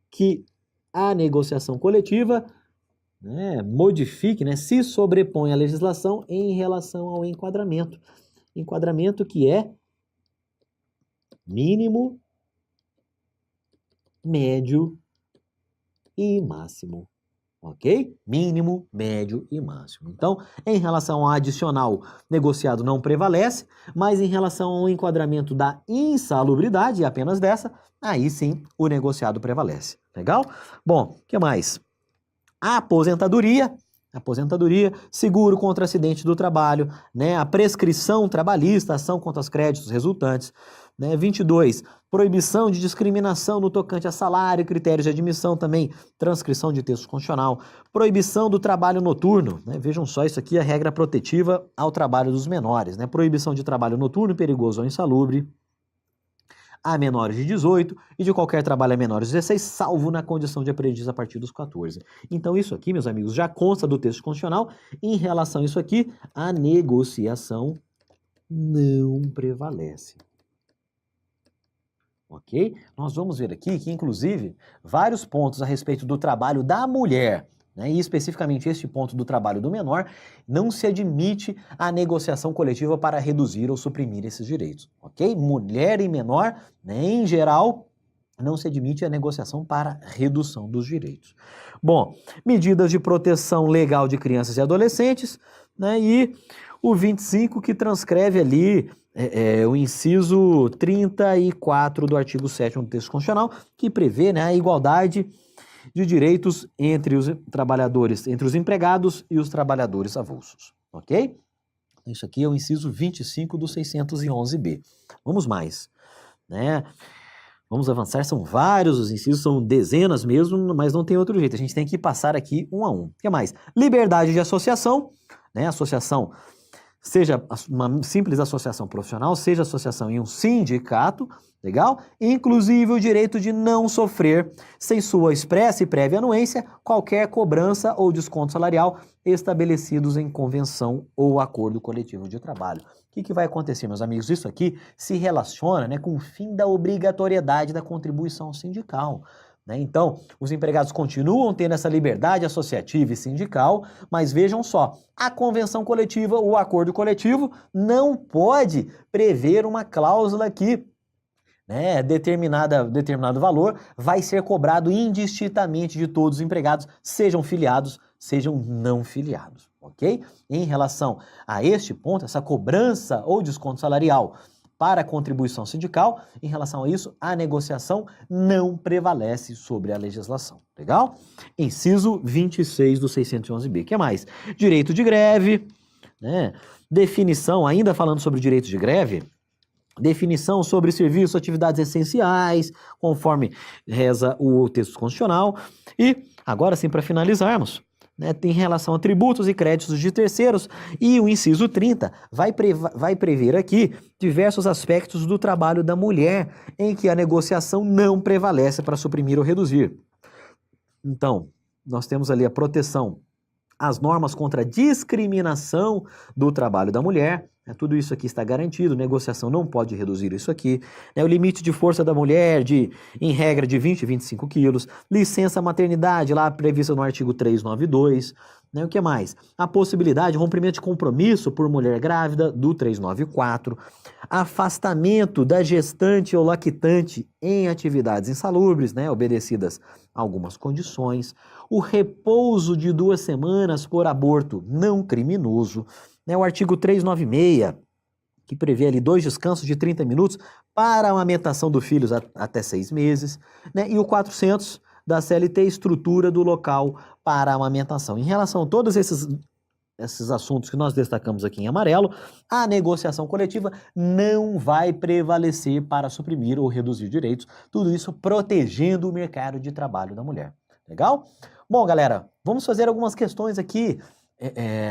que a negociação coletiva, né, modifique, né, se sobrepõe à legislação em relação ao enquadramento. Enquadramento que é mínimo, médio e máximo. Ok? Mínimo, médio e máximo. Então, em relação ao adicional, negociado não prevalece, mas em relação ao enquadramento da insalubridade, apenas dessa, aí sim o negociado prevalece. Legal? Bom, o que mais? A aposentadoria, seguro contra acidente do trabalho, né? A prescrição trabalhista, ação contra os créditos resultantes, né? 22, proibição de discriminação no tocante a salário, critérios de admissão também, transcrição de texto constitucional, proibição do trabalho noturno, né? Vejam só, isso aqui é a regra protetiva ao trabalho dos menores, né? Proibição de trabalho noturno, perigoso ou insalubre, a menores de 18 e de qualquer trabalho a menores de 16, salvo na condição de aprendiz a partir dos 14. Então isso aqui, meus amigos, já consta do texto constitucional. Em relação a isso aqui, a negociação não prevalece. Ok? Nós vamos ver aqui que, inclusive, vários pontos a respeito do trabalho da mulher, né, e especificamente este ponto do trabalho do menor, não se admite a negociação coletiva para reduzir ou suprimir esses direitos, ok? Mulher e menor, né, em geral, não se admite a negociação para redução dos direitos. Bom, medidas de proteção legal de crianças e adolescentes, né, e o 25 que transcreve ali o inciso 34 do artigo 7º do texto constitucional, que prevê, né, a igualdade de direitos entre os trabalhadores, entre os empregados e os trabalhadores avulsos, ok? Isso aqui é o inciso 25 do 611-B. Vamos mais, né? Vamos avançar, são vários os incisos, são dezenas mesmo, mas não tem outro jeito, a gente tem que passar aqui um a um. O que mais? Liberdade de associação, né? Associação, seja uma simples associação profissional, seja associação em um sindicato, legal? Inclusive o direito de não sofrer, sem sua expressa e prévia anuência, qualquer cobrança ou desconto salarial estabelecidos em convenção ou acordo coletivo de trabalho. O que vai acontecer, meus amigos? Isso aqui se relaciona, né, com o fim da obrigatoriedade da contribuição sindical. Então, os empregados continuam tendo essa liberdade associativa e sindical, mas vejam só, a convenção coletiva, o acordo coletivo, não pode prever uma cláusula que, né, determinado valor vai ser cobrado indistintamente de todos os empregados, sejam filiados, sejam não filiados, ok? Em relação a este ponto, essa cobrança ou desconto salarial para a contribuição sindical, em relação a isso, a negociação não prevalece sobre a legislação. Legal? Inciso 26 do 611-B. O que mais? Direito de greve, né? Definição, ainda falando sobre direito de greve, definição sobre serviços, atividades essenciais, conforme reza o texto constitucional. E, agora sim, para finalizarmos, né, tem relação a tributos e créditos de terceiros, e o inciso 30 vai prever aqui diversos aspectos do trabalho da mulher em que a negociação não prevalece para suprimir ou reduzir. Então, nós temos ali a proteção, as normas contra a discriminação do trabalho da mulher, tudo isso aqui está garantido, negociação não pode reduzir isso aqui, o limite de força da mulher, em regra, de 20 a 25 quilos, licença maternidade, lá prevista no artigo 392, o que mais? A possibilidade de rompimento de compromisso por mulher grávida, do 394, afastamento da gestante ou lactante em atividades insalubres, obedecidas a algumas condições, o repouso de 2 semanas por aborto não criminoso, o artigo 396, que prevê ali 2 descansos de 30 minutos para a amamentação do filho até 6 meses, e o 400 da CLT, estrutura do local para a amamentação. Em relação a todos esses assuntos que nós destacamos aqui em amarelo, a negociação coletiva não vai prevalecer para suprimir ou reduzir direitos, tudo isso protegendo o mercado de trabalho da mulher. Legal? Bom, galera, vamos fazer algumas questões aqui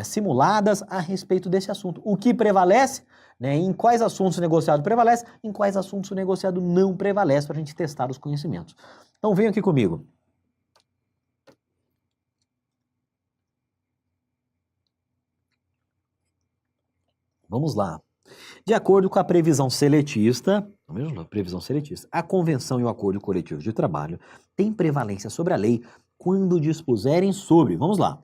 simuladas a respeito desse assunto. O que prevalece, em quais assuntos o negociado prevalece, em quais assuntos o negociado não prevalece, para a gente testar os conhecimentos. Então venham aqui comigo. Vamos lá. De acordo com a previsão seletista, a convenção e o acordo coletivo de trabalho têm prevalência sobre a lei quando dispuserem sobre, vamos lá,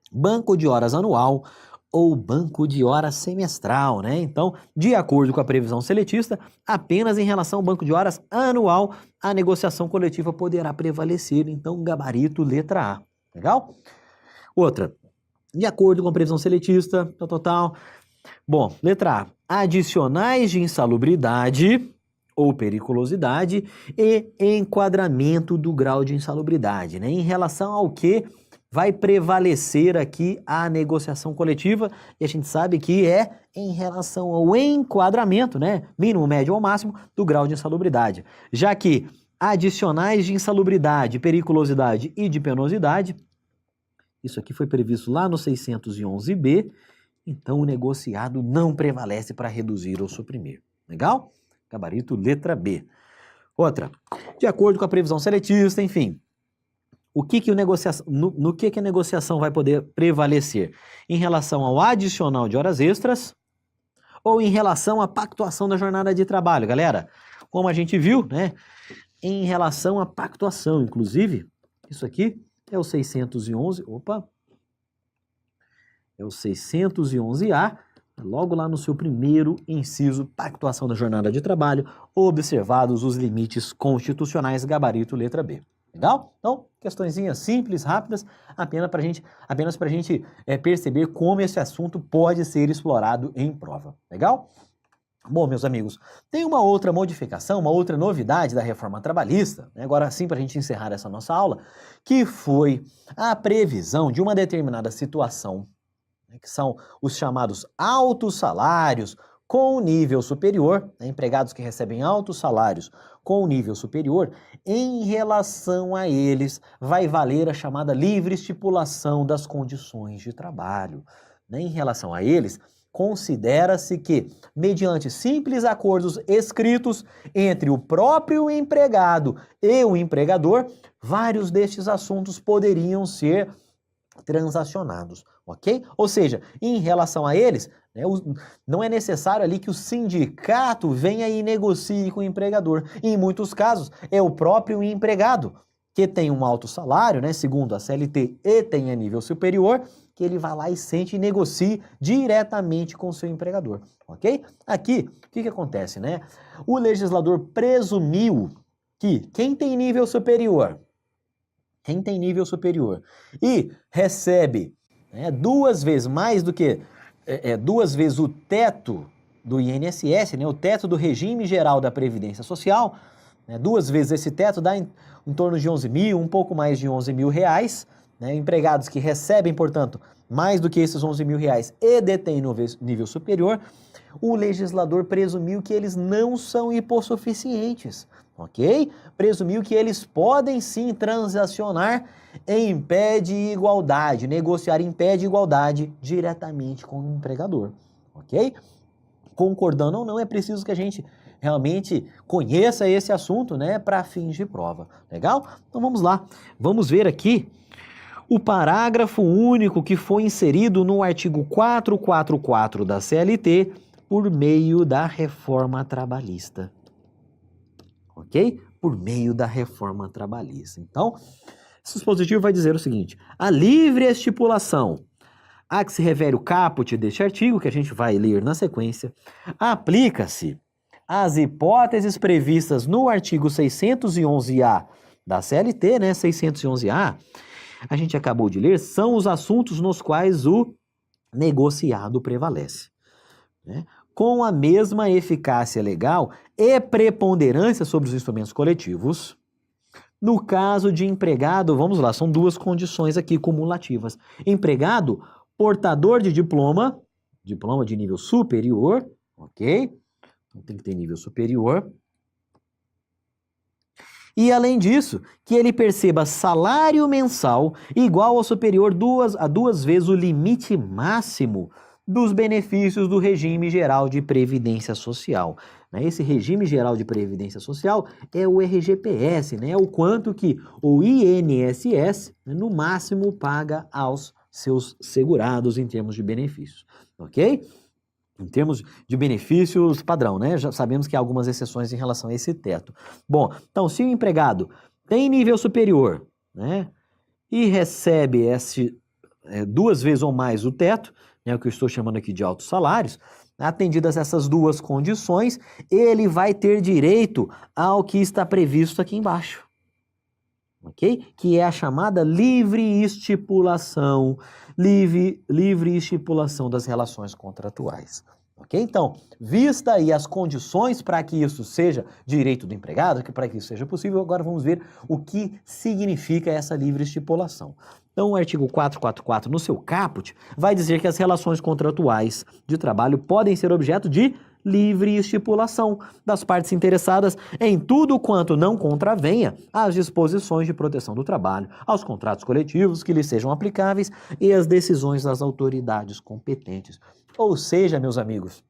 banco de horas anual ou banco de horas semestral, né? Então, de acordo com a previsão seletista, apenas em relação ao banco de horas anual, a negociação coletiva poderá prevalecer. Então, gabarito letra A. Legal? Outra, de acordo com a previsão seletista, tal. Bom, letra A, adicionais de insalubridade ou periculosidade e enquadramento do grau de insalubridade, né? Em relação ao que vai prevalecer aqui a negociação coletiva, e a gente sabe que é em relação ao enquadramento, né? Mínimo, médio ou máximo do grau de insalubridade. Já que adicionais de insalubridade, periculosidade e de penosidade, isso aqui foi previsto lá no 611B, então o negociado não prevalece para reduzir ou suprimir. Legal? Gabarito letra B. Outra, de acordo com a previsão seletista, enfim, no que a negociação vai poder prevalecer? Em relação ao adicional de horas extras ou em relação à pactuação da jornada de trabalho? Galera, como a gente viu, né? Em relação à pactuação, inclusive, isso aqui é o 611, é o 611A, logo lá no seu primeiro inciso, pactuação da jornada de trabalho, observados os limites constitucionais, gabarito letra B. Legal? Então, questõezinhas simples, rápidas, apenas para a gente perceber como esse assunto pode ser explorado em prova. Legal? Bom, meus amigos, tem uma outra modificação, uma outra novidade da reforma trabalhista, né? Agora sim, para a gente encerrar essa nossa aula, que foi a previsão de uma determinada situação, né, que são os chamados altos salários com nível superior, né, empregados que recebem altos salários com nível superior, em relação a eles vai valer a chamada livre estipulação das condições de trabalho. Né? Em relação a eles, considera-se que, mediante simples acordos escritos entre o próprio empregado e o empregador, vários destes assuntos poderiam ser transacionados, ok? Ou seja, em relação a eles, né, não é necessário ali que o sindicato venha e negocie com o empregador. Em muitos casos, é o próprio empregado que tem um alto salário, né, segundo a CLT, e tem a nível superior, que ele vai lá e sente e negocie diretamente com o seu empregador, ok? Aqui, o que acontece, né? O legislador presumiu que quem tem nível superior e recebe duas vezes mais do que duas vezes o teto do INSS, né, o teto do regime geral da Previdência Social, né, duas vezes esse teto dá em torno de 11 mil, um pouco mais de 11 mil reais, né, empregados que recebem, portanto, mais do que esses 11 mil reais e detêm no nível superior, o legislador presumiu que eles não são hipossuficientes, ok? Presumiu que eles podem sim transacionar em pé de igualdade, negociar em pé de igualdade diretamente com o empregador, ok? Concordando ou não, é preciso que a gente realmente conheça esse assunto, né, para fins de prova, legal? Então vamos lá, vamos ver aqui o parágrafo único que foi inserido no artigo 444 da CLT por meio da reforma trabalhista. Ok? Por meio da reforma trabalhista. Então, esse dispositivo vai dizer o seguinte: a livre estipulação a que se refere o caput deste artigo, que a gente vai ler na sequência, aplica-se às hipóteses previstas no artigo 611-A da CLT, né? 611-A, a gente acabou de ler, são os assuntos nos quais o negociado prevalece, né? Com a mesma eficácia legal e preponderância sobre os instrumentos coletivos. No caso de empregado, vamos lá, são duas condições aqui cumulativas. Empregado, portador de diploma de nível superior, ok? Então tem que ter nível superior. E além disso, que ele perceba salário mensal igual ou superior a duas vezes o limite máximo dos benefícios do regime geral de previdência social. Esse regime geral de previdência social é o RGPS, né? É o quanto que o INSS, no máximo, paga aos seus segurados em termos de benefícios, ok? Em termos de benefícios padrão, né? Já sabemos que há algumas exceções em relação a esse teto. Bom, então, se o empregado tem nível superior, né, e recebe duas vezes ou mais o teto, é o que eu estou chamando aqui de altos salários, atendidas essas duas condições, ele vai ter direito ao que está previsto aqui embaixo, ok? Que é a chamada livre estipulação das relações contratuais. Ok? Então, vista aí as condições para que isso seja direito do empregado, para que isso seja possível, agora vamos ver o que significa essa livre estipulação. Então, o artigo 444, no seu caput, vai dizer que as relações contratuais de trabalho podem ser objeto de livre estipulação das partes interessadas em tudo quanto não contravenha às disposições de proteção do trabalho, aos contratos coletivos que lhes sejam aplicáveis e às decisões das autoridades competentes. Ou seja, meus amigos,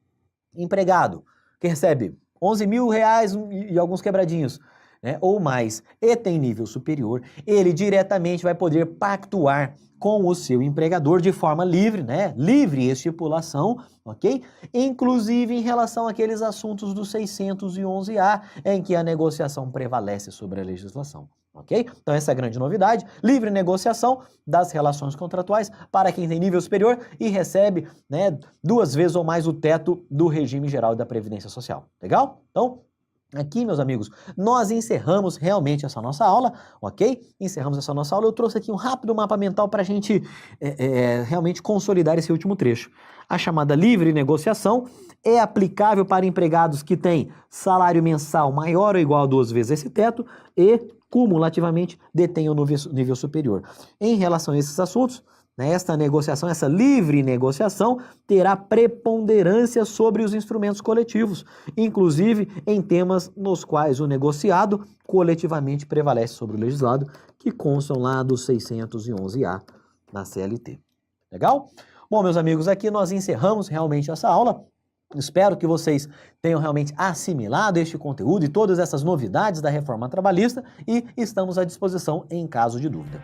empregado que recebe 11 mil reais e alguns quebradinhos, né, ou mais, e tem nível superior, ele diretamente vai poder pactuar com o seu empregador de forma livre, né, livre estipulação, ok? Inclusive em relação àqueles assuntos do 611-A, em que a negociação prevalece sobre a legislação. Ok? Então essa é a grande novidade, livre negociação das relações contratuais para quem tem nível superior e recebe, né, 2 vezes ou mais o teto do regime geral da Previdência Social. Legal? Então, aqui, meus amigos, nós encerramos realmente essa nossa aula, ok? Encerramos essa nossa aula. Eu trouxe aqui um rápido mapa mental para a gente realmente consolidar esse último trecho. A chamada livre negociação é aplicável para empregados que têm salário mensal maior ou igual a 2 vezes esse teto e, cumulativamente, detêm o nível superior. Em relação a esses assuntos, esta negociação, essa livre negociação, terá preponderância sobre os instrumentos coletivos, inclusive em temas nos quais o negociado coletivamente prevalece sobre o legislado, que constam lá do 611-A na CLT. Legal? Bom, meus amigos, aqui nós encerramos realmente essa aula. Espero que vocês tenham realmente assimilado este conteúdo e todas essas novidades da reforma trabalhista e estamos à disposição em caso de dúvida.